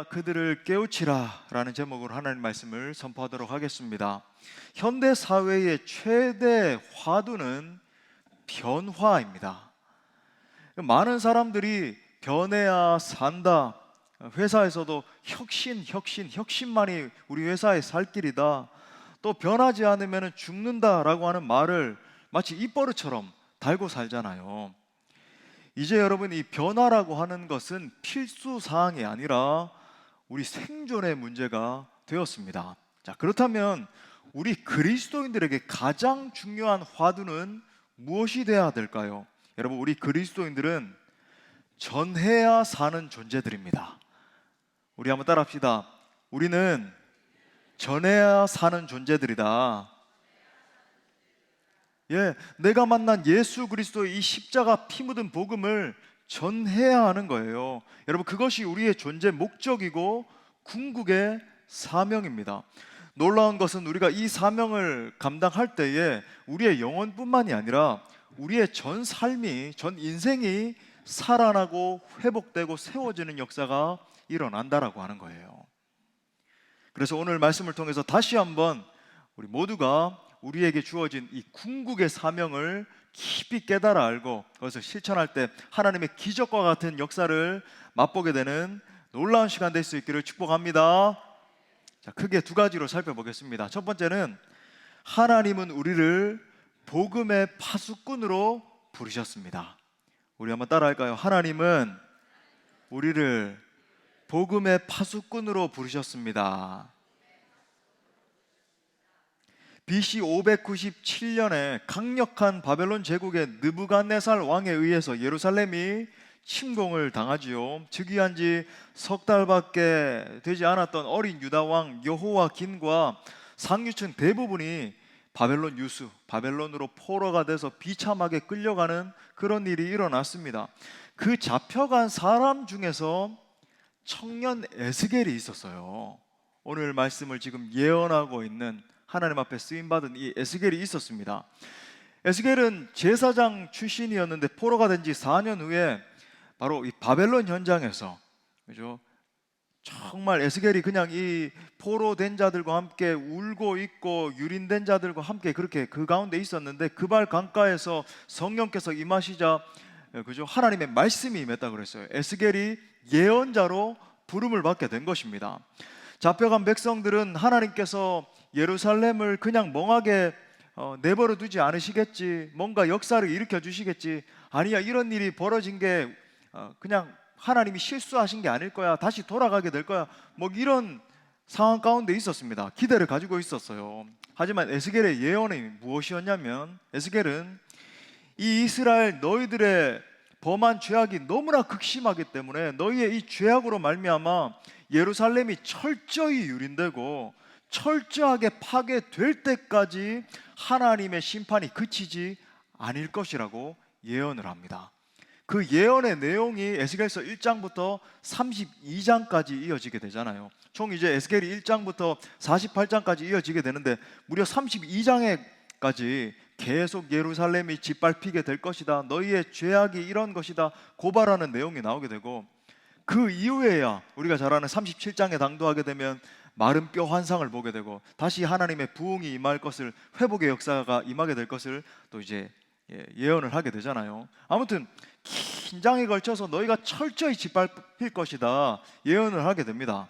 그들을 깨우치라 라는 제목으로 하나님 말씀을 선포하도록 하겠습니다. 현대 사회의 최대 화두는 변화입니다. 많은 사람들이 변해야 산다, 회사에서도 혁신만이 우리 회사의 살 길이다, 또 변하지 않으면 죽는다라고 하는 말을 마치 입버릇처럼 달고 살잖아요. 이제 여러분, 이 변화라고 하는 것은 필수 사항이 아니라 우리 생존의 문제가 되었습니다. 자, 그렇다면 우리 그리스도인들에게 가장 중요한 화두는 무엇이 되어야 될까요? 여러분, 우리 그리스도인들은 전해야 사는 존재들입니다. 우리 한번 따라합시다. 우리는 전해야 사는 존재들이다. 내가 만난 예수 그리스도의 이 십자가 피 묻은 복음을 전해야 하는 거예요. 여러분, 그것이 우리의 존재 목적이고 궁극의 사명입니다. 놀라운 것은 우리가 이 사명을 감당할 때에 우리의 영혼뿐만이 아니라 우리의 전 삶이, 전 인생이 살아나고 회복되고 세워지는 역사가 일어난다라고 하는 거예요. 그래서 오늘 말씀을 통해서 다시 한번 우리 모두가 우리에게 주어진 이 궁극의 사명을 깊이 깨달아 알고 그것을 실천할 때 하나님의 기적과 같은 역사를 맛보게 되는 놀라운 시간 될 수 있기를 축복합니다. 자, 크게 두 가지로 살펴보겠습니다. 첫 번째는 하나님은 우리를 복음의 파수꾼으로 부르셨습니다. 우리 한번 따라할까요? 하나님은 우리를 복음의 파수꾼으로 부르셨습니다. BC 597년에 강력한 바벨론 제국의 느부갓네살 왕에 의해서 예루살렘이 침공을 당하지요. 즉위한 지 석 달밖에 되지 않았던 어린 유다 왕 여호와긴과 상류층 대부분이 바벨론 유수, 바벨론으로 포로가 돼서 비참하게 끌려가는 그런 일이 일어났습니다. 그 잡혀간 사람 중에서 청년 에스겔이 있었어요. 오늘 말씀을 지금 예언하고 있는 하나님 앞에 쓰임받은 이 에스겔이 있었습니다. 에스겔은 제사장 출신이었는데 포로가 된 지 4년 후에 바로 이 바벨론 현장에서, 그죠? 정말 에스겔이 그냥 이 포로된 자들과 함께 울고 있고 유린된 자들과 함께 그렇게 그 가운데 있었는데 그발 강가에서 성령께서 임하시자, 그죠? 하나님의 말씀이 임했다 그랬어요. 에스겔이 예언자로 부름을 받게 된 것입니다. 잡혀간 백성들은 하나님께서 예루살렘을 그냥 멍하게 내버려 두지 않으시겠지, 뭔가 역사를 일으켜 주시겠지, 아니야 이런 일이 벌어진 게 그냥 하나님이 실수하신 게 아닐 거야, 다시 돌아가게 될 거야, 뭐 이런 상황 가운데 있었습니다. 기대를 가지고 있었어요. 하지만 에스겔의 예언이 무엇이었냐면, 에스겔은 이 이스라엘 너희들의 범한 죄악이 너무나 극심하기 때문에 너희의 이 죄악으로 말미암아 예루살렘이 철저히 유린되고 철저하게 파괴될 때까지 하나님의 심판이 그치지 않을 것이라고 예언을 합니다. 그 예언의 내용이 에스겔서 1장부터 32장까지 이어지게 되잖아요. 총 이제 에스겔이 1장부터 48장까지 이어지게 되는데 무려 32장에까지 계속 예루살렘이 짓밟히게 될 것이다, 너희의 죄악이 이런 것이다 고발하는 내용이 나오게 되고, 그 이후에야 우리가 잘 아는 37장에 당도하게 되면 마른 뼈 환상을 보게 되고 다시 하나님의 부흥이 임할 것을, 회복의 역사가 임하게 될 것을 또 이제 예언을 하게 되잖아요. 아무튼 긴 장에 걸쳐서 너희가 철저히 짓밟힐 것이다 예언을 하게 됩니다.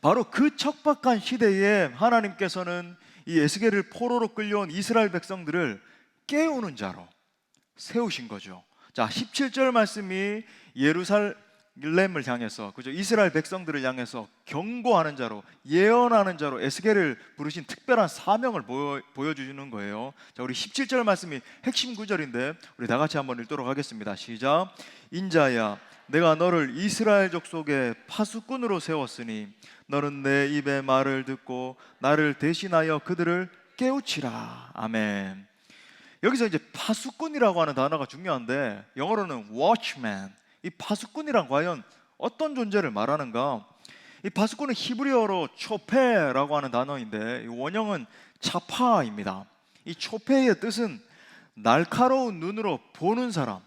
바로 그 척박한 시대에 하나님께서는 이 에스겔을 포로로 끌려온 이스라엘 백성들을 깨우는 자로 세우신 거죠. 자, 17절 말씀이 예루살렘을 향해서, 그죠? 이스라엘 백성들을 향해서 경고하는 자로, 예언하는 자로 에스겔을 부르신 특별한 사명을 보여주시는 거예요. 자, 우리 17절 말씀이 핵심 구절인데 우리 다 같이 한번 읽도록 하겠습니다. 시작. 인자야, 내가 너를 이스라엘 족속의 파수꾼으로 세웠으니 너는 내 입의 말을 듣고 나를 대신하여 그들을 깨우치라. 아멘. 여기서 이제 파수꾼이라고 하는 단어가 중요한데 영어로는 watchman. 이 파수꾼이란 과연 어떤 존재를 말하는가? 이 파수꾼은 히브리어로 초페라고 하는 단어인데 원형은 차파입니다. 이 초페의 뜻은 날카로운 눈으로 보는 사람,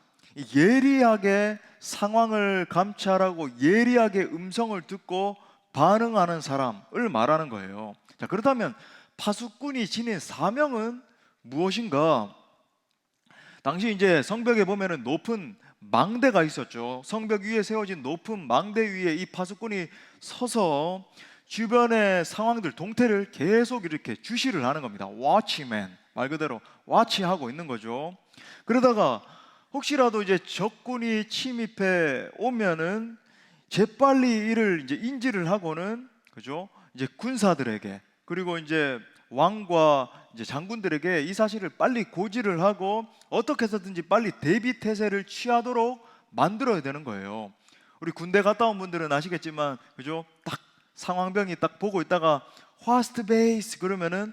예리하게 상황을 감찰하고 예리하게 음성을 듣고 반응하는 사람을 말하는 거예요. 자, 그렇다면 파수꾼이 지닌 사명은 무엇인가? 당시 이제 성벽에 보면은 높은 망대가 있었죠. 성벽 위에 세워진 높은 망대 위에 이 파수꾼이 서서 주변의 상황들, 동태를 계속 이렇게 주시를 하는 겁니다. 워치맨, 말 그대로 와치하고 있는 거죠. 그러다가 혹시라도 이제 적군이 침입해 오면은 재빨리 이를 이제 인지를 하고는, 그죠? 이제 군사들에게, 그리고 이제 왕과 이제 장군들에게 이 사실을 빨리 고지를 하고 어떻게 해서든지 빨리 대비 태세를 취하도록 만들어야 되는 거예요. 우리 군대 갔다 온 분들은 아시겠지만, 그죠? 딱 상황병이 딱 보고 있다가 화스트 베이스 그러면은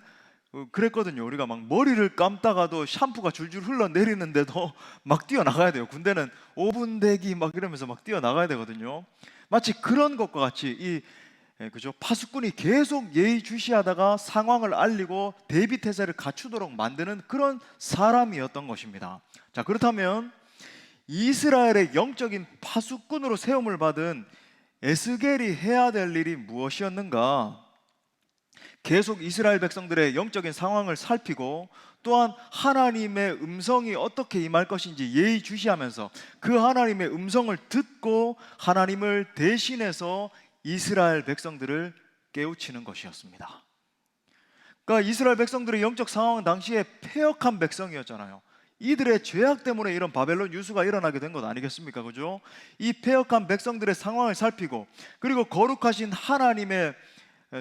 그랬거든요. 우리가 막 머리를 감다가도 샴푸가 줄줄 흘러내리는데도 막 뛰어나가야 돼요. 군대는 5분 대기 막 이러면서 막 뛰어나가야 되거든요. 마치 그런 것과 같이 그죠? 파수꾼이 계속 예의주시하다가 상황을 알리고 대비 태세를 갖추도록 만드는 그런 사람이었던 것입니다. 자, 그렇다면 이스라엘의 영적인 파수꾼으로 세움을 받은 에스겔이 해야 될 일이 무엇이었는가? 계속 이스라엘 백성들의 영적인 상황을 살피고 또한 하나님의 음성이 어떻게 임할 것인지 예의주시하면서 그 하나님의 음성을 듣고 하나님을 대신해서 이스라엘 백성들을 깨우치는 것이었습니다. 그러니까 이스라엘 백성들의 영적 상황은 당시에 패역한 백성이었잖아요. 이들의 죄악 때문에 이런 바벨론 유수가 일어나게 된 것 아니겠습니까? 그죠? 이 패역한 백성들의 상황을 살피고 그리고 거룩하신 하나님의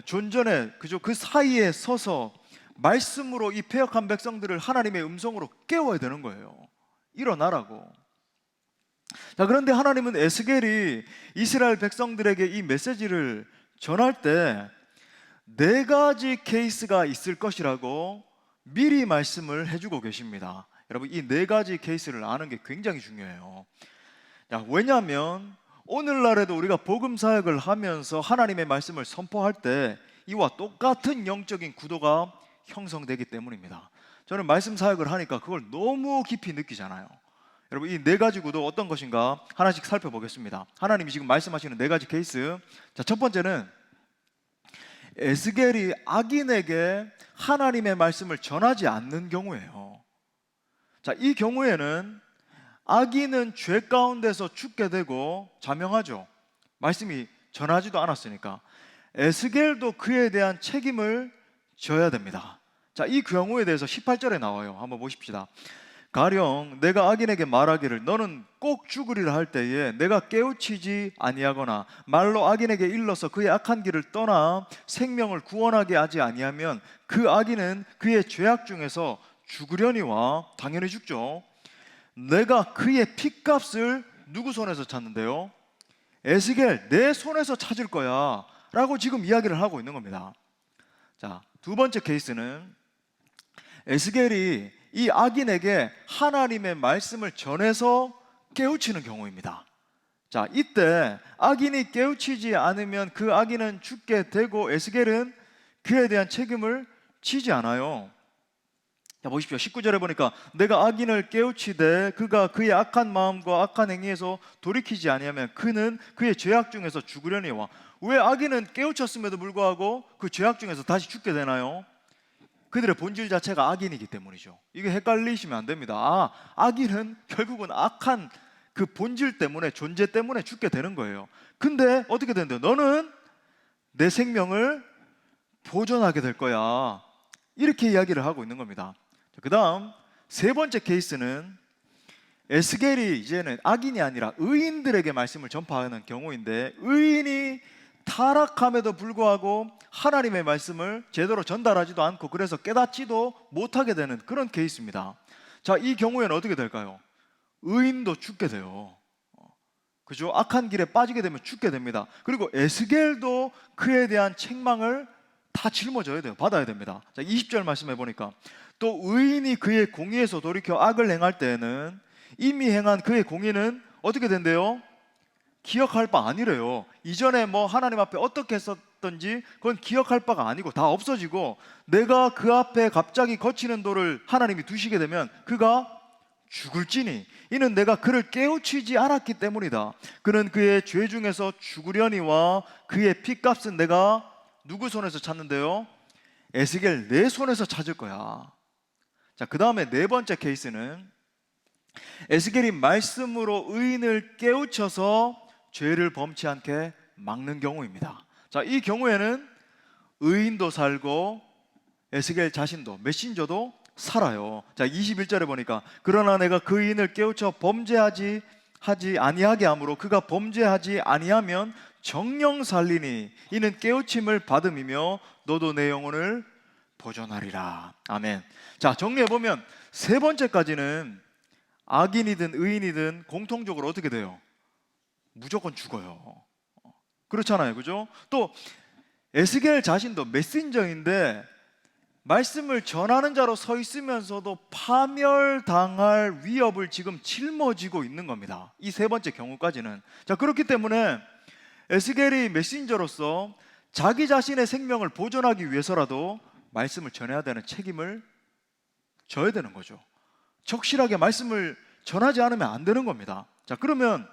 존전에, 그죠? 그 사이에 서서 말씀으로 이 패역한 백성들을 하나님의 음성으로 깨워야 되는 거예요. 일어나라고. 자, 그런데 하나님은 에스겔이 이스라엘 백성들에게 이 메시지를 전할 때 네 가지 케이스가 있을 것이라고 미리 말씀을 해주고 계십니다. 여러분, 이 네 가지 케이스를 아는 게 굉장히 중요해요. 자, 왜냐하면 오늘날에도 우리가 복음 사역을 하면서 하나님의 말씀을 선포할 때 이와 똑같은 영적인 구도가 형성되기 때문입니다. 저는 말씀 사역을 하니까 그걸 너무 깊이 느끼잖아요. 여러분, 이 네 가지 구도 어떤 것인가 하나씩 살펴보겠습니다. 하나님이 지금 말씀하시는 네 가지 케이스. 자, 첫 번째는 에스겔이 악인에게 하나님의 말씀을 전하지 않는 경우예요. 자, 이 경우에는 악인은 죄 가운데서 죽게 되고 자명하죠. 말씀이 전하지도 않았으니까. 에스겔도 그에 대한 책임을 져야 됩니다. 자, 이 경우에 대해서 18절에 나와요. 한번 보십시다. 가령 내가 악인에게 말하기를 너는 꼭 죽으리라 할 때에 내가 깨우치지 아니하거나 말로 악인에게 일러서 그의 악한 길을 떠나 생명을 구원하게 하지 아니하면 그 악인은 그의 죄악 중에서 죽으려니와, 당연히 죽죠. 내가 그의 핏값을 누구 손에서 찾는데요? 에스겔, 내 손에서 찾을 거야 라고 지금 이야기를 하고 있는 겁니다. 자, 두 번째 케이스는 에스겔이 이 악인에게 하나님의 말씀을 전해서 깨우치는 경우입니다. 자, 이때 악인이 깨우치지 않으면 그 악인은 죽게 되고 에스겔은 그에 대한 책임을 지지 않아요. 자, 보십시오. 19절에 보니까 내가 악인을 깨우치되 그가 그의 악한 마음과 악한 행위에서 돌이키지 아니하면 그는 그의 죄악 중에서 죽으려니와. 왜 악인은 깨우쳤음에도 불구하고 그 죄악 중에서 다시 죽게 되나요? 그들의 본질 자체가 악인이기 때문이죠. 이게 헷갈리시면 안 됩니다. 아, 악인은 결국은 악한 그 본질 때문에, 존재 때문에 죽게 되는 거예요. 근데 어떻게 된대요? 너는 내 생명을 보존하게 될 거야. 이렇게 이야기를 하고 있는 겁니다. 그 다음 세 번째 케이스는 에스겔이 이제는 악인이 아니라 의인들에게 말씀을 전파하는 경우인데, 의인이 타락함에도 불구하고 하나님의 말씀을 제대로 전달하지도 않고 그래서 깨닫지도 못하게 되는 그런 케이스입니다. 자, 이 경우에는 어떻게 될까요? 의인도 죽게 돼요. 그죠? 악한 길에 빠지게 되면 죽게 됩니다. 그리고 에스겔도 그에 대한 책망을 다 짊어져야 돼요. 받아야 됩니다. 자, 20절 말씀해 보니까 또 의인이 그의 공의에서 돌이켜 악을 행할 때에는 이미 행한 그의 공의는 어떻게 된대요? 기억할 바 아니래요. 이전에 뭐 하나님 앞에 어떻게 했었던지 그건 기억할 바가 아니고 다 없어지고, 내가 그 앞에 갑자기 거치는 돌을 하나님이 두시게 되면 그가 죽을지니 이는 내가 그를 깨우치지 않았기 때문이다. 그는 그의 죄 중에서 죽으려니와 그의 핏값은 내가 누구 손에서 찾는데요? 에스겔 내 손에서 찾을 거야. 자, 그 다음에 네 번째 케이스는 에스겔이 말씀으로 의인을 깨우쳐서 죄를 범치 않게 막는 경우입니다. 자, 이 경우에는 의인도 살고 에스겔 자신도, 메신저도 살아요. 자, 21절에 보니까 그러나 내가 그 의인을 깨우쳐 범죄하지 아니하게 하므로 그가 범죄하지 아니하면 정령 살리니 이는 깨우침을 받음이며 너도 내 영혼을 보존하리라. 아멘. 자, 정리해보면 세 번째까지는 악인이든 의인이든 공통적으로 어떻게 돼요? 무조건 죽어요. 그렇잖아요, 그죠? 또 에스겔 자신도 메신저인데 말씀을 전하는 자로 서 있으면서도 파멸당할 위협을 지금 짊어지고 있는 겁니다. 이 세 번째 경우까지는. 자, 그렇기 때문에 에스겔이 메신저로서 자기 자신의 생명을 보존하기 위해서라도 말씀을 전해야 되는 책임을 져야 되는 거죠. 적실하게 말씀을 전하지 않으면 안 되는 겁니다. 자, 그러면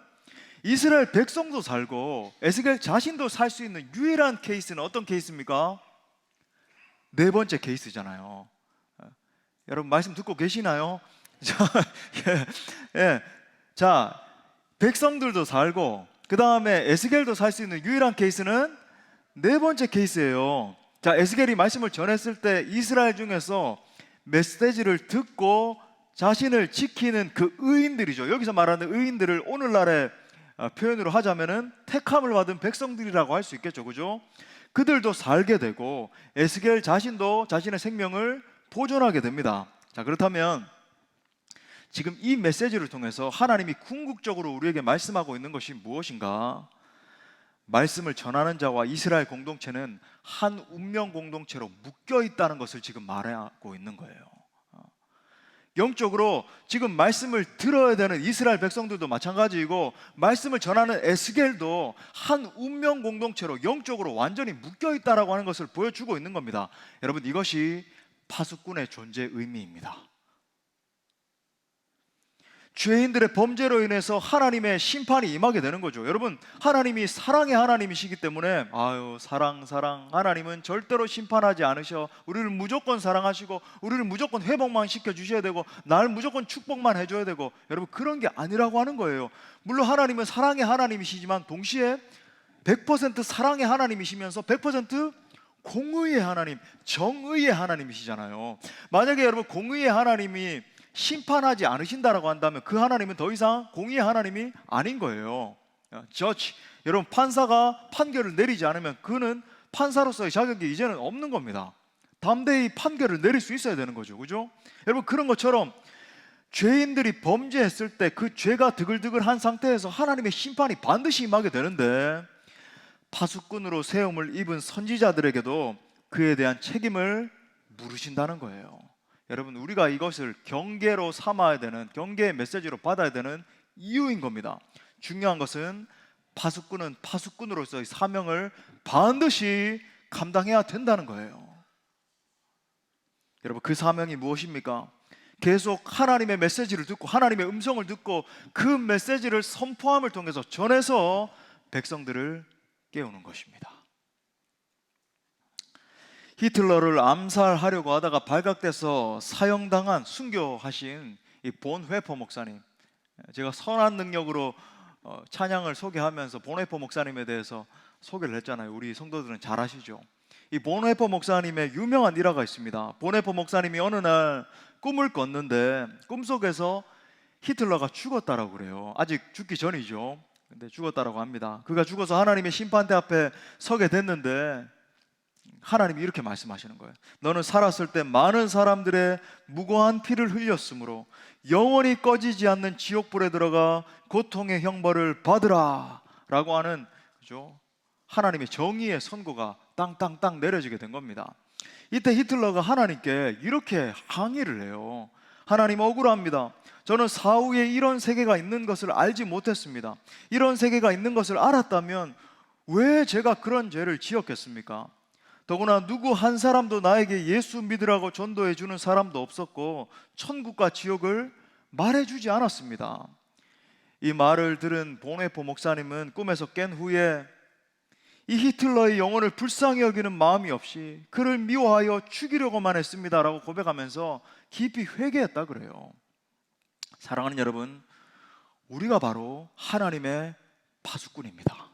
이스라엘 백성도 살고 에스겔 자신도 살 수 있는 유일한 케이스는 어떤 케이스입니까? 네 번째 케이스잖아요. 여러분 말씀 듣고 계시나요? 자, 백성들도 살고 그 다음에 에스겔도 살 수 있는 유일한 케이스는 네 번째 케이스예요. 자, 에스겔이 말씀을 전했을 때 이스라엘 중에서 메시지를 듣고 자신을 지키는 그 의인들이죠. 여기서 말하는 의인들을 오늘날의 표현으로 하자면은 택함을 받은 백성들이라고 할 수 있겠죠, 그죠? 그들도 살게 되고 에스겔 자신도 자신의 생명을 보존하게 됩니다. 자, 그렇다면 지금 이 메시지를 통해서 하나님이 궁극적으로 우리에게 말씀하고 있는 것이 무엇인가? 말씀을 전하는 자와 이스라엘 공동체는 한 운명 공동체로 묶여 있다는 것을 지금 말하고 있는 거예요. 영적으로 지금 말씀을 들어야 되는 이스라엘 백성들도 마찬가지이고 말씀을 전하는 에스겔도 한 운명 공동체로 영적으로 완전히 묶여 있다라고 하는 것을 보여주고 있는 겁니다. 여러분, 이것이 파수꾼의 존재 의미입니다. 죄인들의 범죄로 인해서 하나님의 심판이 임하게 되는 거죠. 여러분, 하나님이 사랑의 하나님이시기 때문에 사랑 하나님은 절대로 심판하지 않으셔. 우리를 무조건 사랑하시고 우리를 무조건 회복만 시켜주셔야 되고 날 무조건 축복만 해줘야 되고, 여러분 그런 게 아니라고 하는 거예요. 물론 하나님은 사랑의 하나님이시지만 동시에 100% 사랑의 하나님이시면서 100% 공의의 하나님, 정의의 하나님이시잖아요. 만약에 여러분 공의의 하나님이 심판하지 않으신다라고 한다면 그 하나님은 더 이상 공의의 하나님이 아닌 거예요. 저지, 여러분 판사가 판결을 내리지 않으면 그는 판사로서의 자격이 이제는 없는 겁니다. 담대히 판결을 내릴 수 있어야 되는 거죠, 그죠? 여러분, 그런 것처럼 죄인들이 범죄했을 때 그 죄가 드글드글한 상태에서 하나님의 심판이 반드시 임하게 되는데 파수꾼으로 세움을 입은 선지자들에게도 그에 대한 책임을 물으신다는 거예요. 여러분, 우리가 이것을 경계로 삼아야 되는, 경계의 메시지로 받아야 되는 이유인 겁니다. 중요한 것은 파수꾼은 파수꾼으로서의 사명을 반드시 감당해야 된다는 거예요. 여러분, 그 사명이 무엇입니까? 계속 하나님의 메시지를 듣고 하나님의 음성을 듣고 그 메시지를 선포함을 통해서 전해서 백성들을 깨우는 것입니다. 히틀러를 암살하려고 하다가 발각돼서 사형당한, 순교하신 이 본회퍼 목사님, 제가 선한 능력으로 찬양을 소개하면서 본회퍼 목사님에 대해서 소개를 했잖아요. 우리 성도들은 잘 아시죠? 이 본회퍼 목사님의 유명한 일화가 있습니다. 본회퍼 목사님이 어느 날 꿈을 꿨는데 꿈속에서 히틀러가 죽었다라고 그래요. 아직 죽기 전이죠. 근데 죽었다라고 합니다. 그가 죽어서 하나님의 심판대 앞에 서게 됐는데 하나님이 이렇게 말씀하시는 거예요. 너는 살았을 때 많은 사람들의 무고한 피를 흘렸으므로 영원히 꺼지지 않는 지옥불에 들어가 고통의 형벌을 받으라 라고 하는, 그죠? 하나님의 정의의 선고가 땅땅땅 내려지게 된 겁니다. 이때 히틀러가 하나님께 이렇게 항의를 해요. 하나님, 억울합니다. 저는 사후에 이런 세계가 있는 것을 알지 못했습니다. 이런 세계가 있는 것을 알았다면 왜 제가 그런 죄를 지었겠습니까? 더구나 누구 한 사람도 나에게 예수 믿으라고 전도해 주는 사람도 없었고 천국과 지옥을 말해주지 않았습니다. 이 말을 들은 보네포 목사님은 꿈에서 깬 후에 이 히틀러의 영혼을 불쌍히 여기는 마음이 없이 그를 미워하여 죽이려고만 했습니다라고 고백하면서 깊이 회개했다 그래요. 사랑하는 여러분, 우리가 바로 하나님의 파수꾼입니다.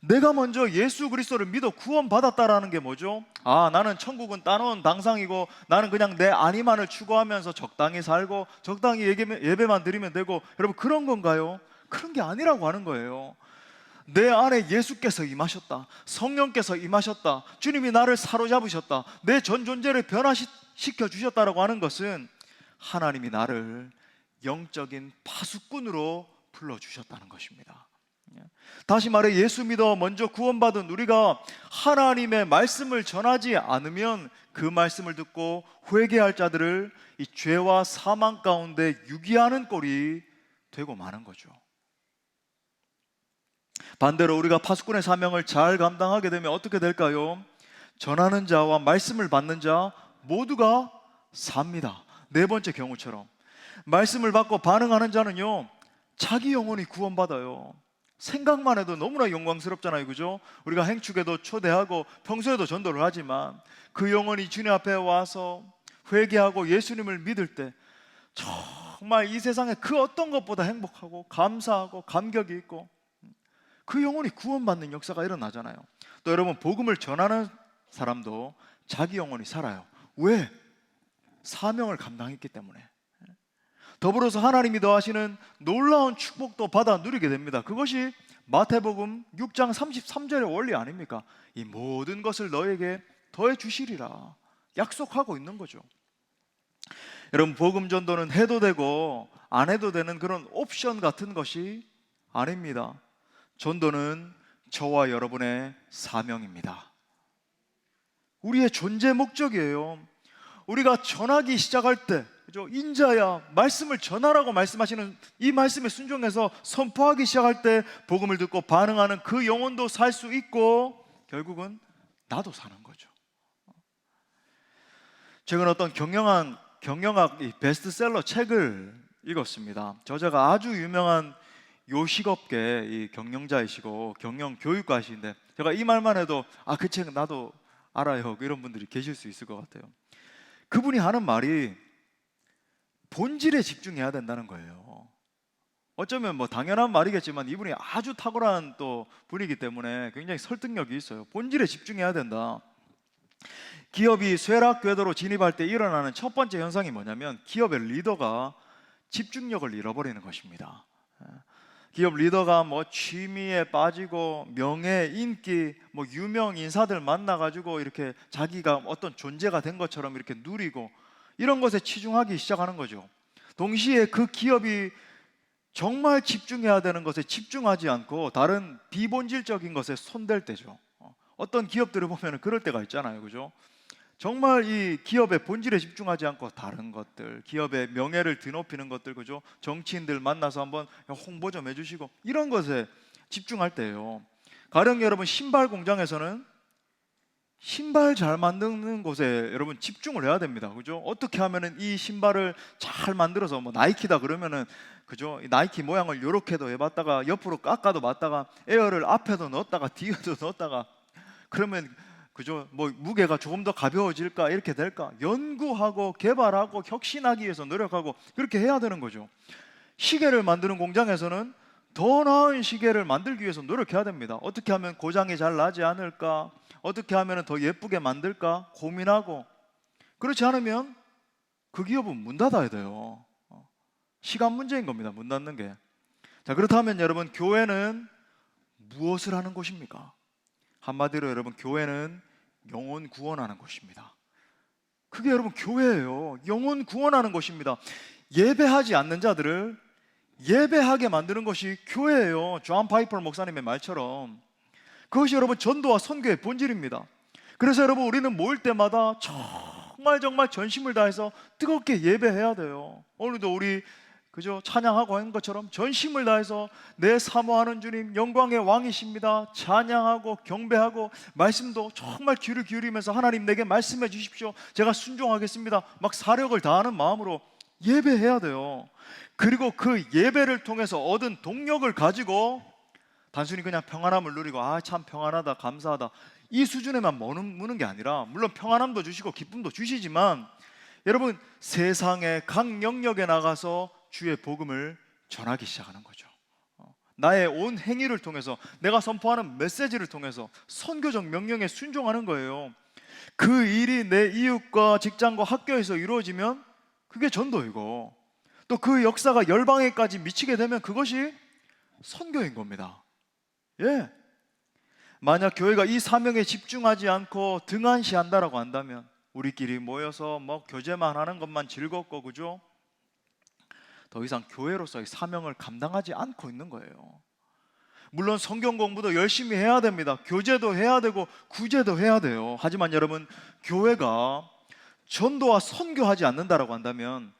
내가 먼저 예수 그리스도를 믿어 구원받았다라는 게 뭐죠? 나는 천국은 따놓은 당상이고 나는 그냥 내 안위만을 추구하면서 적당히 살고 적당히 예배만 드리면 되고, 여러분 그런 건가요? 그런 게 아니라고 하는 거예요. 내 안에 예수께서 임하셨다, 성령께서 임하셨다, 주님이 나를 사로잡으셨다, 내 전 존재를 변화시켜 주셨다라고 하는 것은 하나님이 나를 영적인 파수꾼으로 불러주셨다는 것입니다. 다시 말해 예수 믿어 먼저 구원받은 우리가 하나님의 말씀을 전하지 않으면 그 말씀을 듣고 회개할 자들을 이 죄와 사망 가운데 유기하는 꼴이 되고 마는 거죠. 반대로 우리가 파수꾼의 사명을 잘 감당하게 되면 어떻게 될까요? 전하는 자와 말씀을 받는 자 모두가 삽니다. 네 번째 경우처럼 말씀을 받고 반응하는 자는요, 자기 영혼이 구원받아요. 생각만 해도 너무나 영광스럽잖아요, 그죠? 우리가 행축에도 초대하고 평소에도 전도를 하지만 그 영혼이 주님 앞에 와서 회개하고 예수님을 믿을 때 정말 이 세상에 그 어떤 것보다 행복하고 감사하고 감격이 있고 그 영혼이 구원받는 역사가 일어나잖아요. 또 여러분, 복음을 전하는 사람도 자기 영혼이 살아요. 왜? 사명을 감당했기 때문에. 더불어서 하나님이 더하시는 놀라운 축복도 받아 누리게 됩니다. 그것이 마태복음 6장 33절의 원리 아닙니까? 이 모든 것을 너에게 더해 주시리라 약속하고 있는 거죠. 여러분, 복음 전도는 해도 되고 안 해도 되는 그런 옵션 같은 것이 아닙니다. 전도는 저와 여러분의 사명입니다. 우리의 존재 목적이에요. 우리가 전하기 시작할 때, 그죠? 인자야 말씀을 전하라고 말씀하시는 이 말씀에 순종해서 선포하기 시작할 때 복음을 듣고 반응하는 그 영혼도 살 수 있고 결국은 나도 사는 거죠. 최근 어떤 경영학 베스트셀러 책을 읽었습니다. 저자가 아주 유명한 요식업계 이 경영자이시고 경영 교육가이신데, 제가 이 말만 해도 그 책 나도 알아요, 이런 분들이 계실 수 있을 것 같아요. 그분이 하는 말이 본질에 집중해야 된다는 거예요. 어쩌면 뭐 당연한 말이겠지만 이분이 아주 탁월한 또 분이기 때문에 굉장히 설득력이 있어요. 본질에 집중해야 된다. 기업이 쇠락 궤도로 진입할 때 일어나는 첫 번째 현상이 뭐냐면 기업의 리더가 집중력을 잃어버리는 것입니다. 기업 리더가 뭐 취미에 빠지고 명예, 인기, 뭐 유명 인사들 만나가지고 이렇게 자기가 어떤 존재가 된 것처럼 이렇게 누리고 이런 것에 치중하기 시작하는 거죠. 동시에 그 기업이 정말 집중해야 되는 것에 집중하지 않고 다른 비본질적인 것에 손댈 때죠. 어떤 기업들을 보면 그럴 때가 있잖아요, 그죠? 정말 이 기업의 본질에 집중하지 않고 다른 것들, 기업의 명예를 드높이는 것들, 그죠? 정치인들 만나서 한번 홍보 좀 해주시고 이런 것에 집중할 때예요. 가령 여러분, 신발 공장에서는 신발 잘 만드는 곳에 여러분 집중을 해야 됩니다, 그죠? 어떻게 하면은 이 신발을 잘 만들어서 뭐 나이키다 그러면은, 그죠? 나이키 모양을 요렇게도 해봤다가 옆으로 깎아도 봤다가 에어를 앞에도 넣었다가 뒤에도 넣었다가 그러면, 그죠? 뭐 무게가 조금 더 가벼워질까, 이렇게 될까? 연구하고 개발하고 혁신하기 위해서 노력하고 그렇게 해야 되는 거죠. 시계를 만드는 공장에서는 더 나은 시계를 만들기 위해서 노력해야 됩니다. 어떻게 하면 고장이 잘 나지 않을까? 어떻게 하면 더 예쁘게 만들까? 고민하고. 그렇지 않으면 그 기업은 문 닫아야 돼요. 시간 문제인 겁니다, 문 닫는 게. 자, 그렇다면 여러분, 교회는 무엇을 하는 곳입니까? 한마디로 여러분, 교회는 영혼 구원하는 곳입니다. 그게 여러분 교회예요. 영혼 구원하는 곳입니다. 예배하지 않는 자들을 예배하게 만드는 것이 교회예요. 존 파이퍼 목사님의 말처럼 그것이 여러분 전도와 선교의 본질입니다. 그래서 여러분, 우리는 모일 때마다 정말 전심을 다해서 뜨겁게 예배해야 돼요. 오늘도 우리, 그죠? 찬양하고 한 것처럼 전심을 다해서 내 사모하는 주님, 영광의 왕이십니다, 찬양하고 경배하고 말씀도 정말 귀를 기울이면서 하나님 내게 말씀해 주십시오, 제가 순종하겠습니다, 막 사력을 다하는 마음으로 예배해야 돼요. 그리고 그 예배를 통해서 얻은 동력을 가지고 단순히 그냥 평안함을 누리고 참 평안하다 감사하다 이 수준에만 머무는 게 아니라, 물론 평안함도 주시고 기쁨도 주시지만 여러분, 세상의 각 영역에 나가서 주의 복음을 전하기 시작하는 거죠. 나의 온 행위를 통해서, 내가 선포하는 메시지를 통해서 선교적 명령에 순종하는 거예요. 그 일이 내 이웃과 직장과 학교에서 이루어지면 그게 전도이고, 또 그 역사가 열방에까지 미치게 되면 그것이 선교인 겁니다. 예. 만약 교회가 이 사명에 집중하지 않고 등한시한다라고 한다면, 우리끼리 모여서 뭐 교제만 하는 것만 즐겁고, 그죠? 더 이상 교회로서의 사명을 감당하지 않고 있는 거예요. 물론 성경 공부도 열심히 해야 됩니다. 교제도 해야 되고 구제도 해야 돼요. 하지만 여러분, 교회가 전도와 선교하지 않는다라고 한다면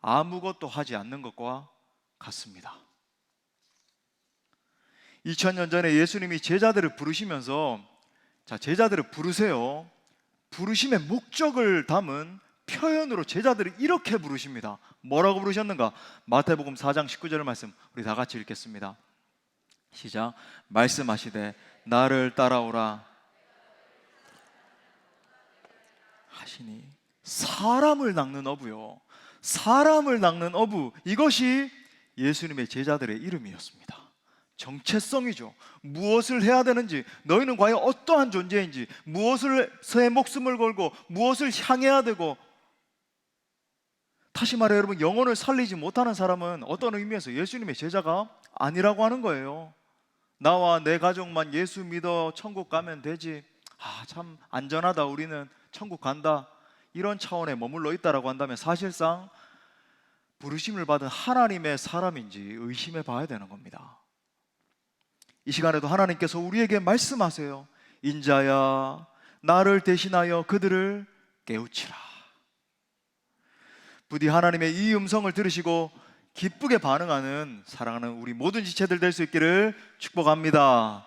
아무것도 하지 않는 것과 같습니다. 2000년 전에 예수님이 제자들을 부르시면서, 자, 제자들을 부르세요. 부르심의 목적을 담은 표현으로 제자들을 이렇게 부르십니다. 뭐라고 부르셨는가? 마태복음 4장 19절 말씀 우리 다 같이 읽겠습니다. 시작. 말씀하시되 나를 따라오라 하시니. 사람을 낚는 어부요, 사람을 낚는 어부, 이것이 예수님의 제자들의 이름이었습니다. 정체성이죠. 무엇을 해야 되는지, 너희는 과연 어떠한 존재인지, 무엇을 새 목숨을 걸고 무엇을 향해야 되고, 다시 말해 여러분, 영혼을 살리지 못하는 사람은 어떤 의미에서 예수님의 제자가 아니라고 하는 거예요. 나와 내 가족만 예수 믿어 천국 가면 되지, 참 안전하다, 우리는 천국 간다, 이런 차원에 머물러 있다라고 한다면 사실상 부르심을 받은 하나님의 사람인지 의심해 봐야 되는 겁니다. 이 시간에도 하나님께서 우리에게 말씀하세요. 인자야, 나를 대신하여 그들을 깨우치라. 부디 하나님의 이 음성을 들으시고 기쁘게 반응하는 사랑하는 우리 모든 지체들 될 수 있기를 축복합니다.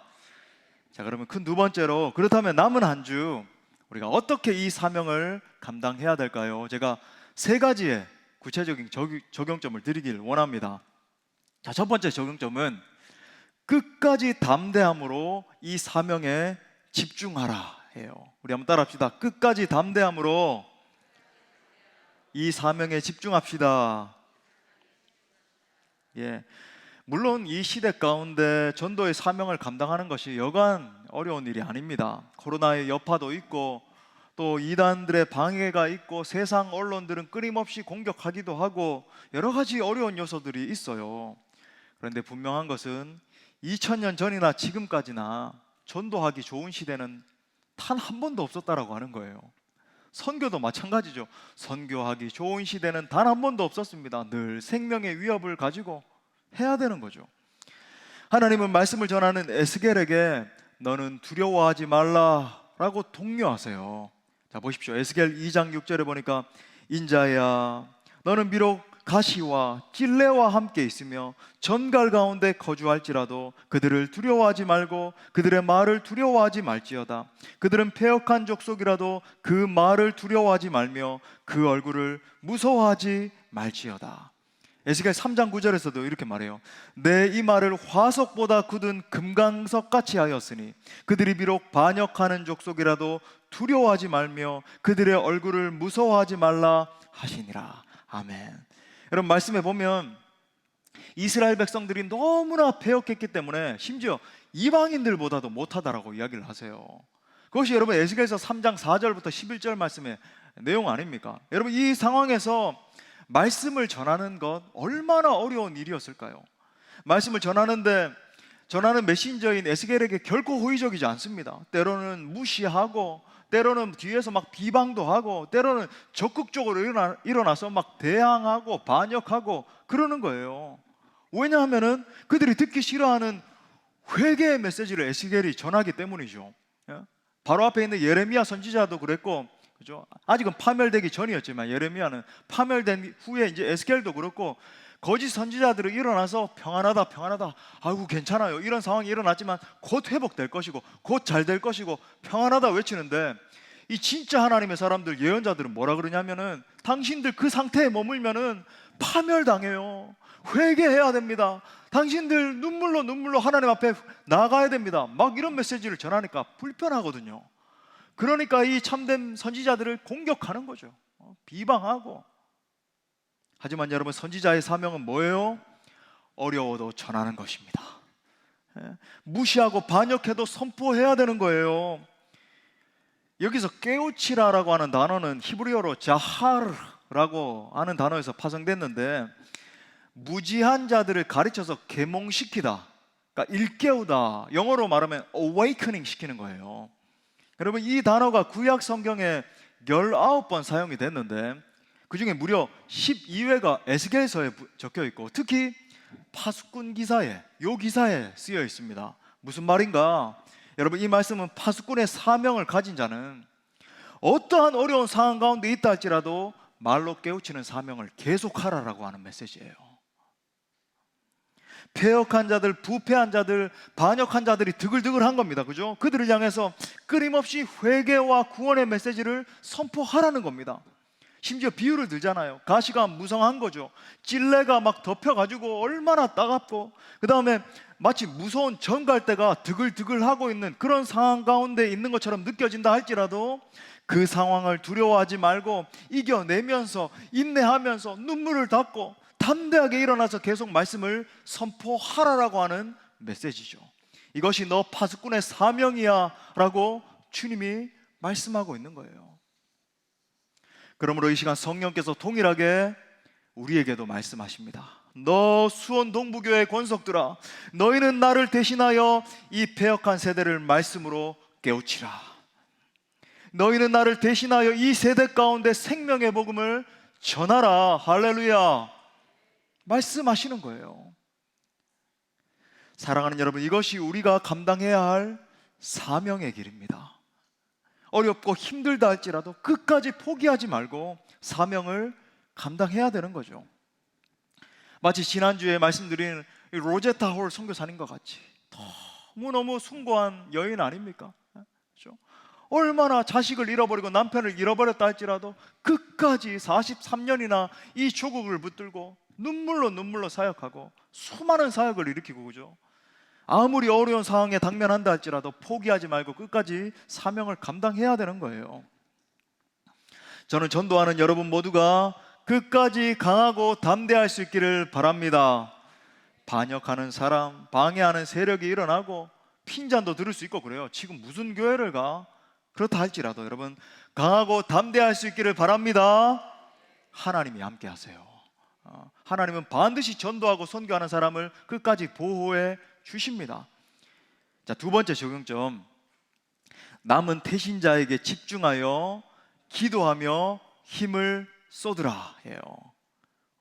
자, 그러면 큰 두 번째로, 그렇다면 남은 한 주 우리가 어떻게 이 사명을 감당해야 될까요? 제가 세 가지의 구체적인 적용점을 드리길 원합니다. 자, 첫 번째 적용점은 끝까지 담대함으로 이 사명에 집중하라 해요. 우리 한번 따라합시다. 끝까지 담대함으로 이 사명에 집중합시다. 예, 물론 이 시대 가운데 전도의 사명을 감당하는 것이 여간 어려운 일이 아닙니다. 코로나의 여파도 있고, 또 이단들의 방해가 있고, 세상 언론들은 끊임없이 공격하기도 하고, 여러 가지 어려운 요소들이 있어요. 그런데 분명한 것은 2000년 전이나 지금까지나 전도하기 좋은 시대는 단 한 번도 없었다라고 하는 거예요. 선교도 마찬가지죠. 선교하기 좋은 시대는 단 한 번도 없었습니다. 늘 생명의 위협을 가지고 해야 되는 거죠. 하나님은 말씀을 전하는 에스겔에게 너는 두려워하지 말라라고 독려하세요. 자, 보십시오. 에스겔 2장 6절에 보니까 인자야, 너는 비록 가시와 찔레와 함께 있으며 전갈 가운데 거주할지라도 그들을 두려워하지 말고 그들의 말을 두려워하지 말지어다. 그들은 패역한 족속이라도 그 말을 두려워하지 말며 그 얼굴을 무서워하지 말지어다. 에스겔 3장 9절에서도 이렇게 말해요. 내 이 말을 화석보다 굳은 금강석 같이 하였으니 그들이 비록 반역하는 족속이라도 두려워하지 말며 그들의 얼굴을 무서워하지 말라 하시니라. 아멘. 여러분, 말씀해 보면 이스라엘 백성들이 너무나 패역했기 때문에 심지어 이방인들보다도 못하다라고 이야기를 하세요. 그것이 여러분 에스겔서 3장 4절부터 11절 말씀의 내용 아닙니까? 여러분, 이 상황에서 말씀을 전하는 것 얼마나 어려운 일이었을까요? 말씀을 전하는 메신저인 에스겔에게 결코 호의적이지 않습니다. 때로는 무시하고, 때로는 뒤에서 막 비방도 하고, 때로는 적극적으로 일어나서 막 대항하고 반역하고 그러는 거예요. 왜냐하면은 그들이 듣기 싫어하는 회개의 메시지를 에스겔이 전하기 때문이죠. 바로 앞에 있는 예레미야 선지자도 그랬고, 그죠? 아직은 파멸되기 전이었지만 예레미야는 파멸된 후에 이제 에스겔도 그렇고, 거짓 선지자들이 일어나서 평안하다 평안하다, 아이고 괜찮아요, 이런 상황이 일어났지만 곧 회복될 것이고 곧 잘 될 것이고 평안하다 외치는데, 이 진짜 하나님의 사람들, 예언자들은 뭐라 그러냐면은 당신들 그 상태에 머물면은 파멸당해요. 회개해야 됩니다. 당신들 눈물로 하나님 앞에 나가야 됩니다. 막 이런 메시지를 전하니까 불편하거든요. 그러니까 이 참된 선지자들을 공격하는 거죠. 비방하고. 하지만 여러분, 선지자의 사명은 뭐예요? 어려워도 전하는 것입니다. 무시하고 반역해도 선포해야 되는 거예요. 여기서 깨우치라라고 하는 단어는 히브리어로 자하르라고 하는 단어에서 파생됐는데, 무지한 자들을 가르쳐서 계몽시키다, 그러니까 일깨우다, 영어로 말하면 awakening 시키는 거예요. 여러분, 이 단어가 구약 성경에 19번 사용이 됐는데 그 중에 무려 12회가 에스겔서에 적혀 있고, 특히 파수꾼 기사에, 요 기사에 쓰여 있습니다. 무슨 말인가? 여러분, 이 말씀은 파수꾼의 사명을 가진 자는 어떠한 어려운 상황 가운데 있다 할지라도 말로 깨우치는 사명을 계속하라라고 하는 메시지예요. 패역한 자들, 부패한 자들, 반역한 자들이 드글드글한 겁니다. 그죠? 그들을 향해서 끊임없이 회개와 구원의 메시지를 선포하라는 겁니다. 심지어 비유를 들잖아요. 가시가 무성한 거죠. 찔레가 막 덮여가지고 얼마나 따갑고, 그 다음에 마치 무서운 전갈대가 드글드글하고 있는 그런 상황 가운데 있는 것처럼 느껴진다 할지라도 그 상황을 두려워하지 말고 이겨내면서, 인내하면서, 눈물을 닦고 담대하게 일어나서 계속 말씀을 선포하라라고 하는 메시지죠. 이것이 너 파수꾼의 사명이야 라고 주님이 말씀하고 있는 거예요. 그러므로 이 시간 성령께서 동일하게 우리에게도 말씀하십니다. 너 수원 동부교회 권속들아, 너희는 나를 대신하여 이 패역한 세대를 말씀으로 깨우치라. 너희는 나를 대신하여 이 세대 가운데 생명의 복음을 전하라. 할렐루야. 말씀하시는 거예요. 사랑하는 여러분, 이것이 우리가 감당해야 할 사명의 길입니다. 어렵고 힘들다 할지라도 끝까지 포기하지 말고 사명을 감당해야 되는 거죠. 마치 지난주에 말씀드린 로제타 홀 선교사님과 같이 너무너무 숭고한 여인 아닙니까? 그렇죠? 얼마나 자식을 잃어버리고 남편을 잃어버렸다 할지라도 끝까지 43년이나 이 조국을 붙들고 눈물로 사역하고 수많은 사역을 일으키고, 그죠? 아무리 어려운 상황에 당면한다 할지라도 포기하지 말고 끝까지 사명을 감당해야 되는 거예요. 저는 전도하는 여러분 모두가 끝까지 강하고 담대할 수 있기를 바랍니다. 반역하는 사람, 방해하는 세력이 일어나고 핀잔도 들을 수 있고 그래요. 지금 무슨 교회를 가? 그렇다 할지라도 여러분, 강하고 담대할 수 있기를 바랍니다. 하나님이 함께 하세요. 하나님은 반드시 전도하고 선교하는 사람을 끝까지 보호해 주십니다. 자, 두 번째 적용점, 남은 태신자에게 집중하여 기도하며 힘을 쏟으라 예요.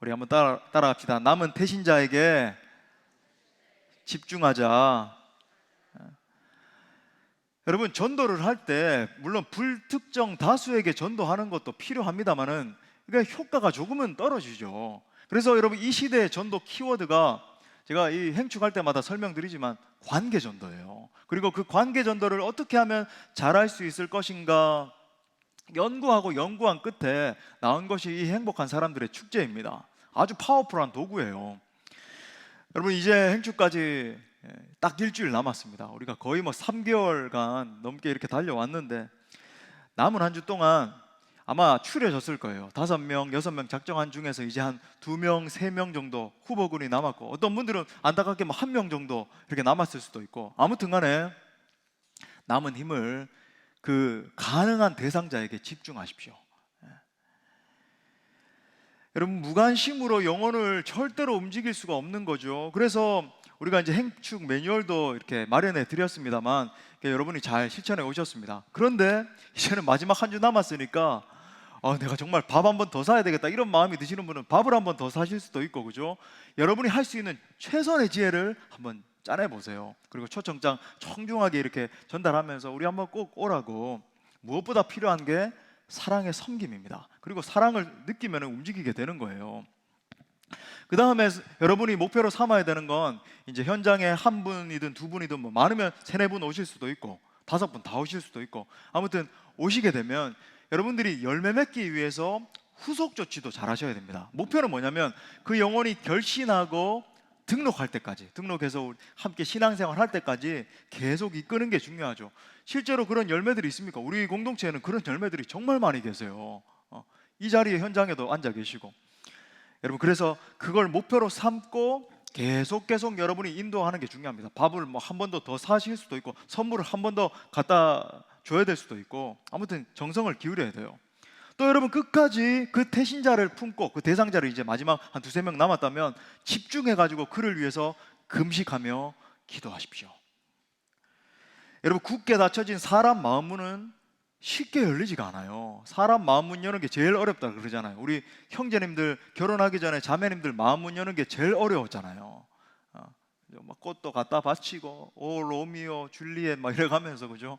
우리 한번 따라합시다. 남은 태신자에게 집중하자. 여러분, 전도를 할 때 물론 불특정 다수에게 전도하는 것도 필요합니다만은 그러니까 효과가 조금은 떨어지죠. 그래서 여러분, 이 시대의 전도 키워드가 제가 이 행축할 때마다 설명드리지만 관계 전도예요. 그리고 그 관계 전도를 어떻게 하면 잘할 수 있을 것인가 연구하고 연구한 끝에 나온 것이 이 행복한 사람들의 축제입니다. 아주 파워풀한 도구예요. 여러분, 이제 행축까지 딱 일주일 남았습니다. 우리가 거의 3개월간 넘게 이렇게 달려왔는데 남은 한 주 동안 아마 추려졌을 거예요. 5명, 6명 작정한 중에서 이제 한 2명, 3명 정도 후보군이 남았고, 어떤 분들은 안타깝게 1명 정도 이렇게 남았을 수도 있고, 아무튼 간에 남은 힘을 그 가능한 대상자에게 집중하십시오. 여러분, 무관심으로 영혼을 절대로 움직일 수가 없는 거죠. 그래서 우리가 이제 행축 매뉴얼도 이렇게 마련해 드렸습니다만 여러분이 잘 실천해 오셨습니다. 그런데 이제는 마지막 한 주 남았으니까 내가 정말 밥 한 번 더 사야 되겠다 이런 마음이 드시는 분은 밥을 한 번 더 사실 수도 있고, 그죠? 여러분이 할 수 있는 최선의 지혜를 한번 짜내 보세요. 그리고 초청장 청중하게 이렇게 전달하면서 우리 한번 꼭 오라고. 무엇보다 필요한 게 사랑의 섬김입니다. 그리고 사랑을 느끼면 움직이게 되는 거예요. 그 다음에 여러분이 목표로 삼아야 되는 건 이제 현장에 한 분이든 두 분이든 많으면 3-4분 오실 수도 있고, 5분 다 오실 수도 있고, 아무튼 오시게 되면 여러분들이 열매 맺기 위해서 후속 조치도 잘 하셔야 됩니다. 목표는 뭐냐면 그 영혼이 결신하고 등록할 때까지, 등록해서 함께 신앙생활 할 때까지 계속 이끄는 게 중요하죠. 실제로 그런 열매들이 있습니까? 우리 공동체에는 그런 열매들이 정말 많이 계세요. 이 자리에 현장에도 앉아 계시고, 여러분, 그래서 그걸 목표로 삼고 계속 여러분이 인도하는 게 중요합니다. 밥을 뭐 한 번 더 사실 수도 있고, 선물을 한 번 더 갖다 줘야 될 수도 있고, 아무튼 정성을 기울여야 돼요. 또 여러분, 끝까지 그 태신자를 품고, 그 대상자를 이제 마지막 한 2-3명 남았다면 집중해가지고 그를 위해서 금식하며 기도하십시오. 여러분, 굳게 닫혀진 사람 마음 문은 쉽게 열리지가 않아요. 사람 마음 문 여는 게 제일 어렵다 그러잖아요. 우리 형제님들 결혼하기 전에 자매님들 마음 문 여는 게 제일 어려웠잖아요. 막 꽃도 갖다 바치고 오 로미오 줄리엣 막 이래가면서, 그죠?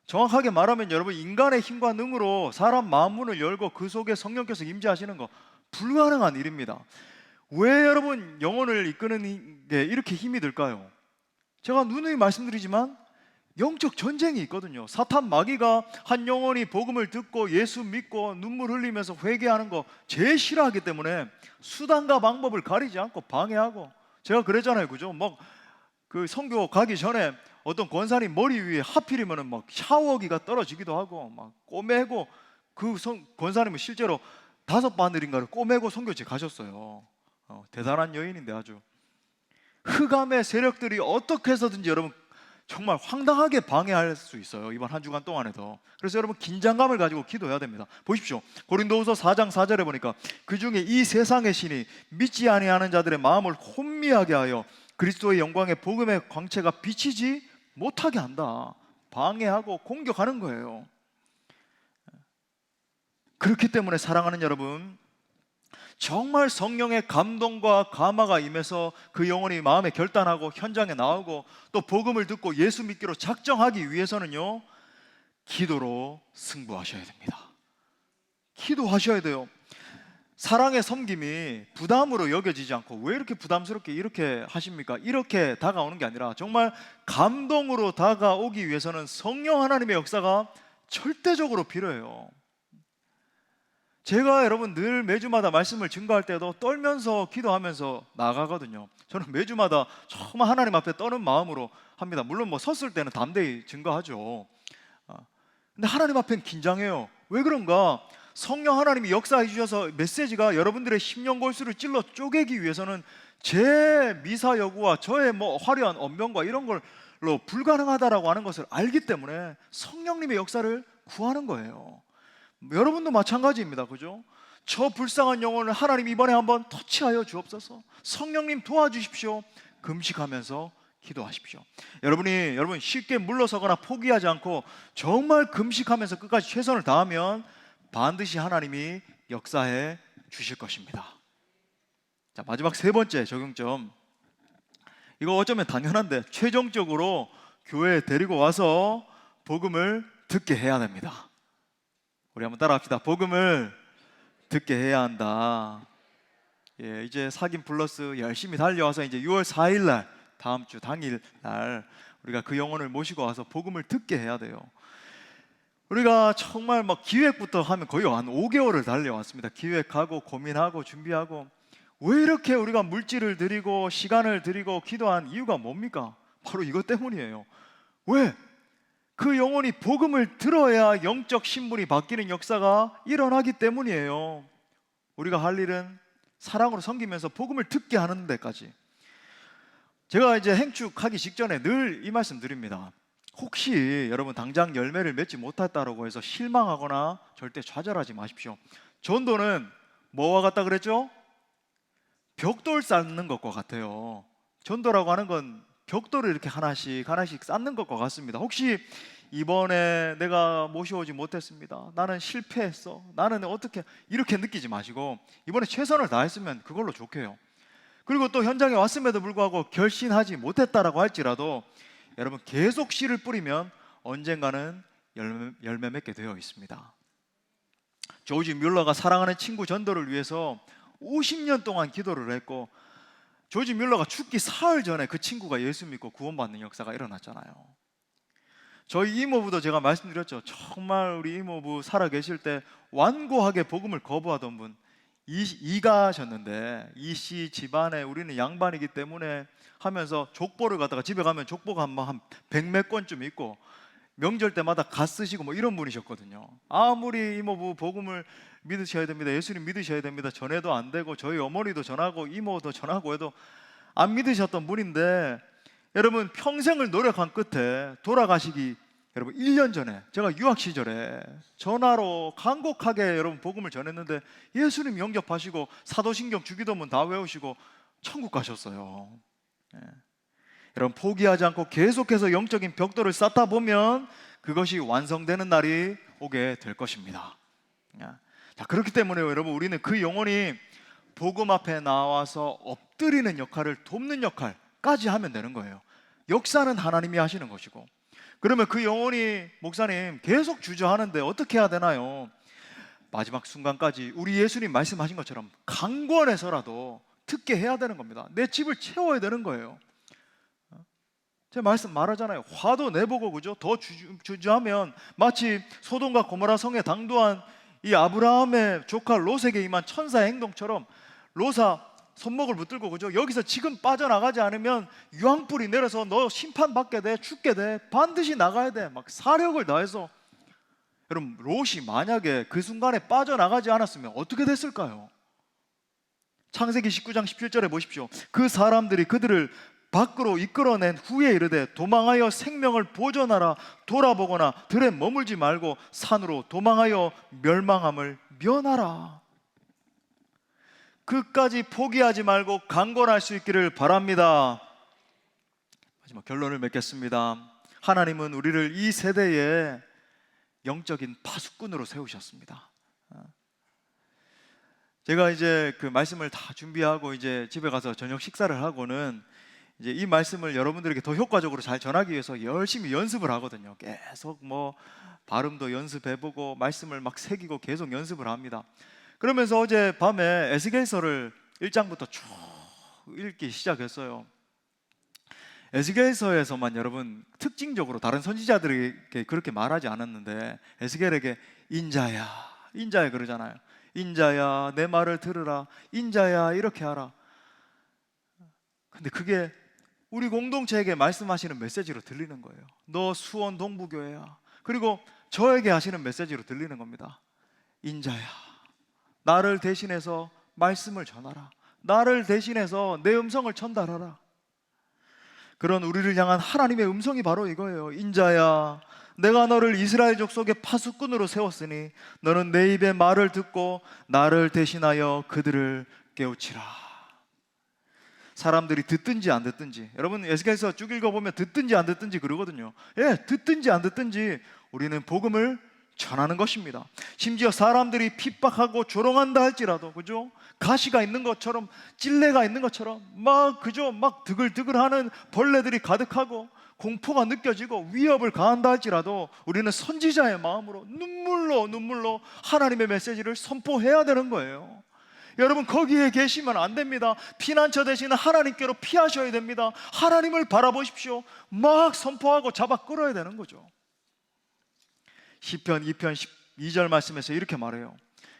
정확하게 말하면 여러분, 인간의 힘과 능으로 사람 마음 문을 열고 그 속에 성령께서 임재하시는 거 불가능한 일입니다. 왜 여러분 영혼을 이끄는 게 이렇게 힘이 들까요? 제가 누누이 말씀드리지만 영적 전쟁이 있거든요. 사탄 마귀가 한 영혼이 복음을 듣고 예수 믿고 눈물 흘리면서 회개하는 거 제일 싫어하기 때문에 수단과 방법을 가리지 않고 방해하고, 제가 그랬잖아요, 그죠? 막 그 선교 가기 전에 어떤 권사님 머리 위에 하필이면은 막 샤워기가 떨어지기도 하고 막 꼬매고, 그 권사님은 실제로 5바늘인가를 꼬매고 선교지 가셨어요. 대단한 여인인데 아주 흑암의 세력들이 어떻게 해서든지 여러분 정말 황당하게 방해할 수 있어요, 이번 한 주간 동안에도. 그래서 여러분 긴장감을 가지고 기도해야 됩니다. 보십시오, 고린도후서 4장 4절에 보니까 그 중에 이 세상의 신이 믿지 아니하는 자들의 마음을 혼미하게 하여 그리스도의 영광의 복음의 광채가 비치지 못하게 한다. 방해하고 공격하는 거예요. 그렇기 때문에 사랑하는 여러분, 정말 성령의 감동과 감화가 임해서 그 영혼이 마음에 결단하고 현장에 나오고 또 복음을 듣고 예수 믿기로 작정하기 위해서는요, 기도로 승부하셔야 됩니다. 기도하셔야 돼요. 사랑의 섬김이 부담으로 여겨지지 않고, 왜 이렇게 부담스럽게 이렇게 하십니까? 이렇게 다가오는 게 아니라 정말 감동으로 다가오기 위해서는 성령 하나님의 역사가 절대적으로 필요해요. 제가 여러분 늘 매주마다 말씀을 증거할 때도 떨면서 기도하면서 나가거든요. 저는 매주마다 정말 하나님 앞에 떠는 마음으로 합니다. 물론 뭐 섰을 때는 담대히 증거하죠. 근데 하나님 앞엔 긴장해요. 왜 그런가? 성령 하나님이 역사해 주셔서 메시지가 여러분들의 심령골수를 찔러 쪼개기 위해서는 제 미사여구와 저의 뭐 화려한 언변과 이런 걸로 불가능하다라고 하는 것을 알기 때문에 성령님의 역사를 구하는 거예요. 여러분도 마찬가지입니다, 그죠? 저 불쌍한 영혼을 하나님 이번에 한번 터치하여 주옵소서. 성령님 도와주십시오. 금식하면서 기도하십시오. 여러분 쉽게 물러서거나 포기하지 않고 정말 금식하면서 끝까지 최선을 다하면 반드시 하나님이 역사해 주실 것입니다. 자, 마지막 3번째 적용점. 이거 어쩌면 당연한데 최종적으로 교회에 데리고 와서 복음을 듣게 해야 됩니다. 우리 한번 따라합시다. 복음을 듣게 해야 한다. 예, 이제 사귐 플러스 열심히 달려와서 이제 6월 4일 날, 다음 주 당일 날 우리가 그 영혼을 모시고 와서 복음을 듣게 해야 돼요. 우리가 정말 막 기획부터 하면 거의 한 5개월을 달려왔습니다. 기획하고 고민하고 준비하고. 왜 이렇게 우리가 물질을 드리고 시간을 드리고 기도한 이유가 뭡니까? 바로 이것 때문이에요. 왜? 그 영혼이 복음을 들어야 영적 신분이 바뀌는 역사가 일어나기 때문이에요. 우리가 할 일은 사랑으로 섬기면서 복음을 듣게 하는 데까지. 제가 이제 행축하기 직전에 늘 이 말씀 드립니다. 혹시 여러분 당장 열매를 맺지 못했다고 해서 실망하거나 절대 좌절하지 마십시오. 전도는 뭐와 같다 그랬죠? 벽돌 쌓는 것과 같아요. 전도라고 하는 건 벽돌을 이렇게 하나씩 쌓는 것과 같습니다. 혹시 이번에 내가 모셔오지 못했습니다, 나는 실패했어, 나는 어떻게, 이렇게 느끼지 마시고 이번에 최선을 다했으면 그걸로 좋게요. 그리고 또 현장에 왔음에도 불구하고 결신하지 못했다라고 할지라도 여러분 계속 씨를 뿌리면 언젠가는 열매 맺게 되어 있습니다. 조지 뮬러가 사랑하는 친구 전도를 위해서 50년 동안 기도를 했고, 조지 뮬러가 죽기 사흘 전에 그 친구가 예수 믿고 구원받는 역사가 일어났잖아요. 저희 이모부도 제가 말씀드렸죠. 정말 우리 이모부 살아 계실 때 완고하게 복음을 거부하던 분, 이가셨는데, 이씨 집안에 우리는 양반이기 때문에 하면서 족보를 갖다가 집에 가면 족보가 한 100몇 권쯤 있고 명절 때마다 갓 쓰시고 뭐 이런 분이셨거든요. 아무리 이모부 복음을 믿으셔야 됩니다, 예수님 믿으셔야 됩니다 전해도 안 되고, 저희 어머니도 전하고 이모도 전하고 해도 안 믿으셨던 분인데, 여러분 평생을 노력한 끝에 돌아가시기 여러분 1년 전에 제가 유학 시절에 전화로 간곡하게 여러분 복음을 전했는데 예수님 영접하시고 사도신경 주기도문 다 외우시고 천국 가셨어요. 예. 여러분 포기하지 않고 계속해서 영적인 벽돌을 쌓다 보면 그것이 완성되는 날이 오게 될 것입니다. 자, 그렇기 때문에 여러분 우리는 그 영혼이 복음 앞에 나와서 엎드리는 역할을 돕는 역할까지 하면 되는 거예요. 역사는 하나님이 하시는 것이고, 그러면 그 영혼이 목사님 계속 주저하는데 어떻게 해야 되나요? 마지막 순간까지 우리 예수님 말씀하신 것처럼 강권해서라도 듣게 해야 되는 겁니다. 내 집을 채워야 되는 거예요. 제 말씀 말하잖아요. 화도 내보고, 그죠? 더 주저하면 마치 소돔과 고모라 성에 당도한 이 아브라함의 조카 롯에게 임한 천사의 행동처럼 롯아 손목을 붙들고, 그죠? 여기서 지금 빠져나가지 않으면 유황불이 내려서 너 심판받게 돼, 죽게 돼, 반드시 나가야 돼, 막 사력을 다해서. 여러분 롯이 만약에 그 순간에 빠져나가지 않았으면 어떻게 됐을까요? 창세기 19장 17절에 보십시오. 그 사람들이 그들을 밖으로 이끌어낸 후에 이르되 도망하여 생명을 보존하라, 돌아보거나 들에 머물지 말고 산으로 도망하여 멸망함을 면하라. 끝까지 포기하지 말고 강건할 수 있기를 바랍니다. 마지막 결론을 맺겠습니다. 하나님은 우리를 이 세대에 영적인 파수꾼으로 세우셨습니다. 제가 이제 그 말씀을 다 준비하고 이제 집에 가서 저녁 식사를 하고는 이제 이 말씀을 여러분들에게 더 효과적으로 잘 전하기 위해서 열심히 연습을 하거든요. 계속 뭐 발음도 연습해보고 말씀을 막 새기고 계속 연습을 합니다. 그러면서 어제 밤에 에스겔서를 1장부터 쭉 읽기 시작했어요. 에스겔서에서만 여러분 특징적으로 다른 선지자들에게 그렇게 말하지 않았는데, 에스겔에게 인자야, 인자야 그러잖아요. 인자야 내 말을 들으라, 인자야 이렇게 하라. 근데 그게 우리 공동체에게 말씀하시는 메시지로 들리는 거예요. 너 수원 동부교회야. 그리고 저에게 하시는 메시지로 들리는 겁니다. 인자야, 나를 대신해서 말씀을 전하라. 나를 대신해서 내 음성을 전달하라. 그런 우리를 향한 하나님의 음성이 바로 이거예요. 인자야, 내가 너를 이스라엘 족속의 파수꾼으로 세웠으니 너는 내 입의 말을 듣고 나를 대신하여 그들을 깨우치라. 사람들이 듣든지 안 듣든지, 여러분 에스겔서 쭉 읽어보면 듣든지 안 듣든지 그러거든요. 예, 듣든지 안 듣든지 우리는 복음을 전하는 것입니다. 심지어 사람들이 핍박하고 조롱한다 할지라도, 그죠? 가시가 있는 것처럼, 찔레가 있는 것처럼 막, 그죠? 막 드글드글하는 벌레들이 가득하고 공포가 느껴지고 위협을 가한다 할지라도 우리는 선지자의 마음으로 눈물로 하나님의 메시지를 선포해야 되는 거예요. 여러분 거기에 계시면 안 됩니다. 피난처 되시는 하나님께로 피하셔야 됩니다. 하나님을 바라보십시오. 막 선포하고 잡아 끌어야 되는 거죠. 시편 2편 12절 말씀에서 이렇게 말해요.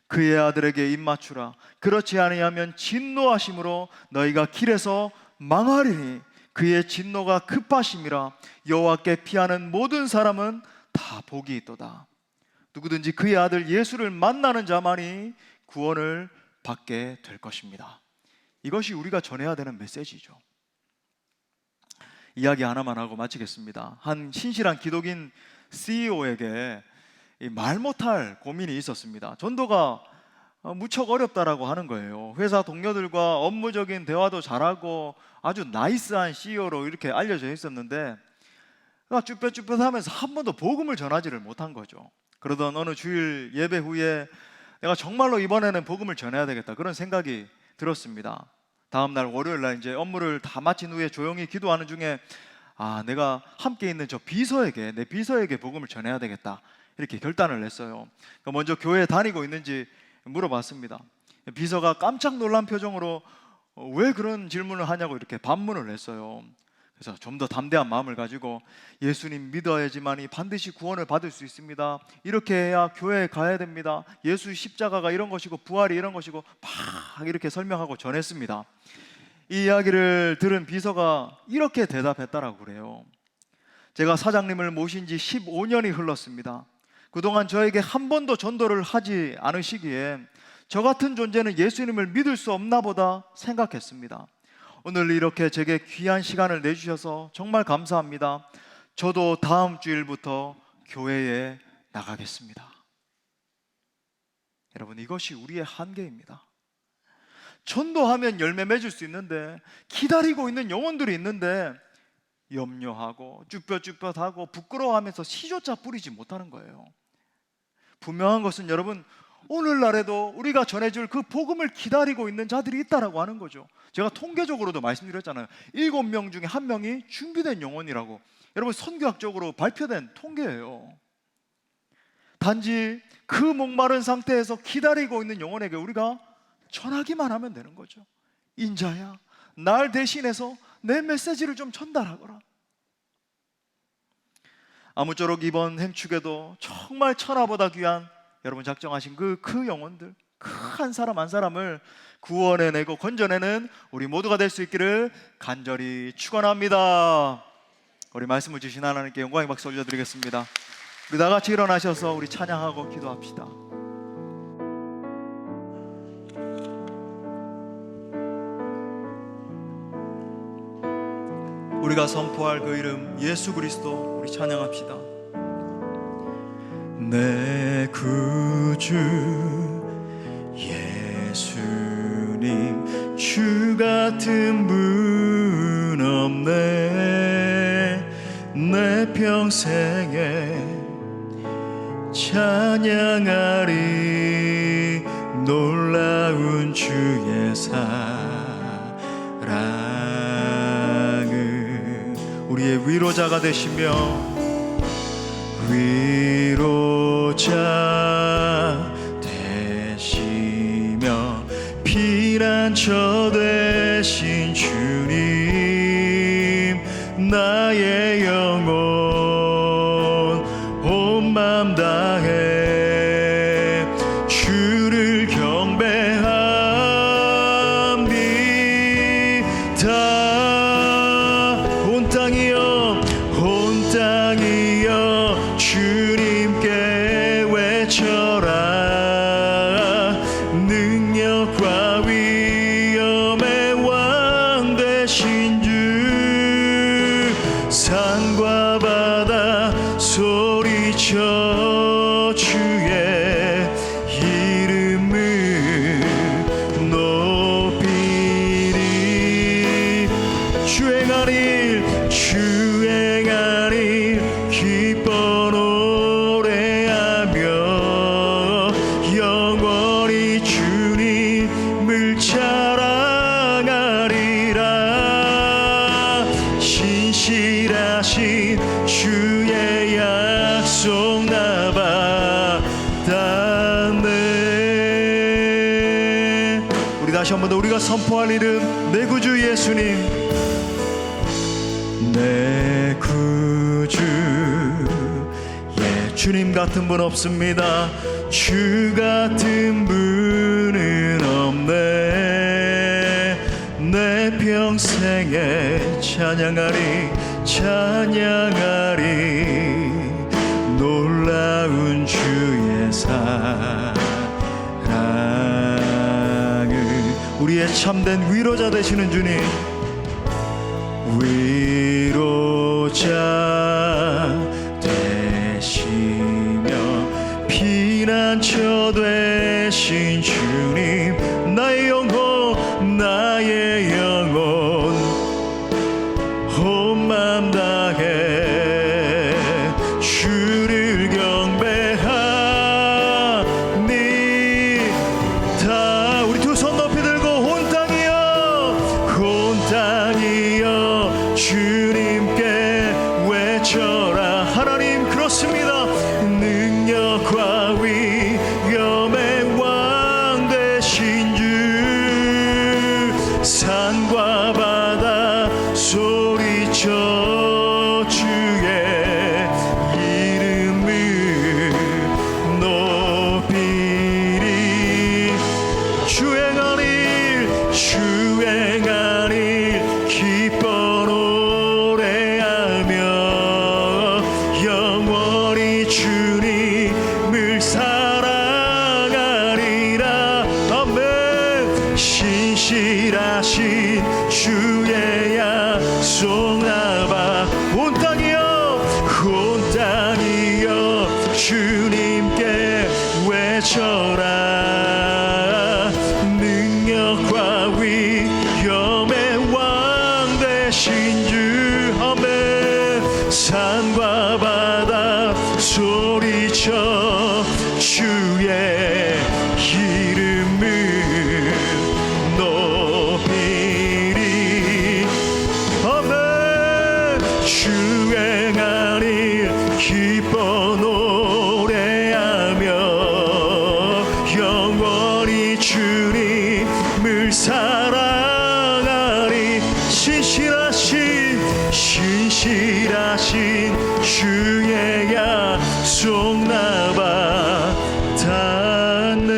그의 아들에게 입 맞추라. 그렇지 아니하면 진노하심으로 너희가 길에서 망하리니 그의 진노가 급하심이라. 여호와께 피하는 모든 사람은 다 복이 있도다. 누구든지 그의 아들 예수를 만나는 자만이 구원을 받게 될 것입니다. 이것이 우리가 전해야 되는 메시지죠. 이야기 하나만 하고 마치겠습니다. 한 신실한 기독인 CEO에게 말 못할 고민이 있었습니다. 전도가 무척 어렵다라고 하는 거예요. 회사 동료들과 업무적인 대화도 잘하고 아주 나이스한 CEO로 이렇게 알려져 있었는데 쭈뼛쭈뼛하면서 한 번도 복음을 전하지를 못한 거죠. 그러던 어느 주일 예배 후에 내가 정말로 이번에는 복음을 전해야 되겠다, 그런 생각이 들었습니다. 다음날 월요일날 이제 업무를 다 마친 후에 조용히 기도하는 중에 내가 함께 있는 저 비서에게, 내 비서에게 복음을 전해야 되겠다, 이렇게 결단을 했어요. 먼저 교회에 다니고 있는지 물어봤습니다. 비서가 깜짝 놀란 표정으로 왜 그런 질문을 하냐고 이렇게 반문을 했어요. 그래서 좀 더 담대한 마음을 가지고 예수님 믿어야지만이 반드시 구원을 받을 수 있습니다. 이렇게 해야 교회에 가야 됩니다. 예수 십자가가 이런 것이고 부활이 이런 것이고 막 이렇게 설명하고 전했습니다. 이 이야기를 들은 비서가 이렇게 대답했다라고 그래요. 제가 사장님을 모신 지 15년이 흘렀습니다. 그동안 저에게 한 번도 전도를 하지 않으시기에 저 같은 존재는 예수님을 믿을 수 없나 보다 생각했습니다. 오늘 이렇게 제게 귀한 시간을 내주셔서 정말 감사합니다. 저도 다음 주일부터 교회에 나가겠습니다. 여러분, 이것이 우리의 한계입니다. 전도하면 열매 맺을 수 있는데, 기다리고 있는 영혼들이 있는데 염려하고 쭈뼛쭈뼛하고 부끄러워하면서 시조차 뿌리지 못하는 거예요. 분명한 것은 여러분, 오늘날에도 우리가 전해줄 그 복음을 기다리고 있는 자들이 있다라고 하는 거죠. 제가 통계적으로도 말씀드렸잖아요. 7명 중에 1명이 준비된 영혼이라고. 여러분, 선교학적으로 발표된 통계예요. 단지 그 목마른 상태에서 기다리고 있는 영혼에게 우리가 전하기만 하면 되는 거죠. 인자야, 날 대신해서 내 메시지를 좀 전달하거라. 아무쪼록 이번 행축에도 정말 천하보다 귀한 여러분 작정하신 그 영혼들, 그 한 사람 한 사람을 구원해내고 건져내는 우리 모두가 될 수 있기를 간절히 축원합니다. 우리 말씀을 주신 하나님께 영광의 박수 올려드리겠습니다. 우리 다 같이 일어나셔서 우리 찬양하고 기도합시다. 우리가 선포할 그 이름 예수 그리스도, 우리 찬양합시다. 내 구주 예수님, 주 같은 분 없네. 내 평생에 찬양하리 놀라운 주의 사랑을. 우리의 위로자가 되시며 위로자 되시며 피난처 되신 주님, 나의 영혼 온 맘 다해 주를 경배합니다. 온 땅이여 온 땅이여 주님께 외쳐라. 능력과 위엄의 왕 되신 주, 산과 바다 소리쳐 주의 이름을 높이리. 주행하리 기뻐 노래하며 영원히 주님을 자랑하리라. 신실하신 주의 약속 나 받았네. 우리 다시 한 번 더 우리가 선포할 이름 내 구주 예수님, 내 구주. 예, 주님 같은 분 없습니다. 주 같은 분은 없네. 내 평생에 찬양하리 놀라운 주의 사랑을. 우리의 참된 위로자 되시는 주님, 위로자 되시며 피난처 되신 주님, 나의 영혼 온 맘 다해 주를 경배합니다. 우리 두 손 높이 들고 온 땅이여 주님께 외쳐라. 하나님 그렇습니다. 능력과 위엄의 왕 온 땅이여 주님께 외쳐라. 능력과 위엄의 왕 되신 주 아멘. 산과 바다 소리쳐 주의 이름을 높이리. 아멘. 주행하니 기뻐 노래하며 영원히 주님을 사랑하리. 신실하신 주의 약속 나 받았네.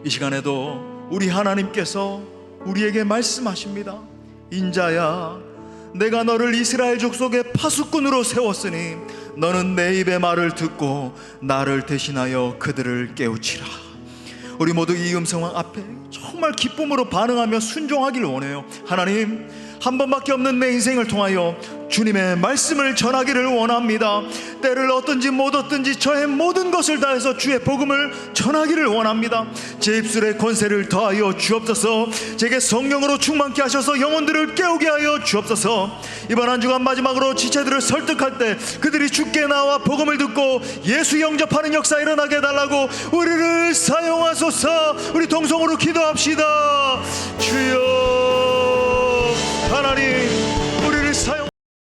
이 시간에도 우리 하나님께서 우리에게 말씀하십니다. 인자야, 내가 너를 이스라엘 족속의 파수꾼으로 세웠으니 너는 내 입의 말을 듣고 나를 대신하여 그들을 깨우치라. 우리 모두 이 음성 앞에 정말 기쁨으로 반응하며 순종하길 원해요. 하나님, 한 번밖에 없는 내 인생을 통하여 주님의 말씀을 전하기를 원합니다. 때를 얻든지 못 얻든지 저의 모든 것을 다해서 주의 복음을 전하기를 원합니다. 제 입술에 권세를 더하여 주옵소서. 제게 성령으로 충만케 하셔서 영혼들을 깨우게 하여 주옵소서. 이번 한 주간 마지막으로 지체들을 설득할 때 그들이 주께 나와 복음을 듣고 예수 영접하는 역사 일어나게 해달라고 우리를 사용하소서. 우리 동성으로 기도합시다. 주여 하나님,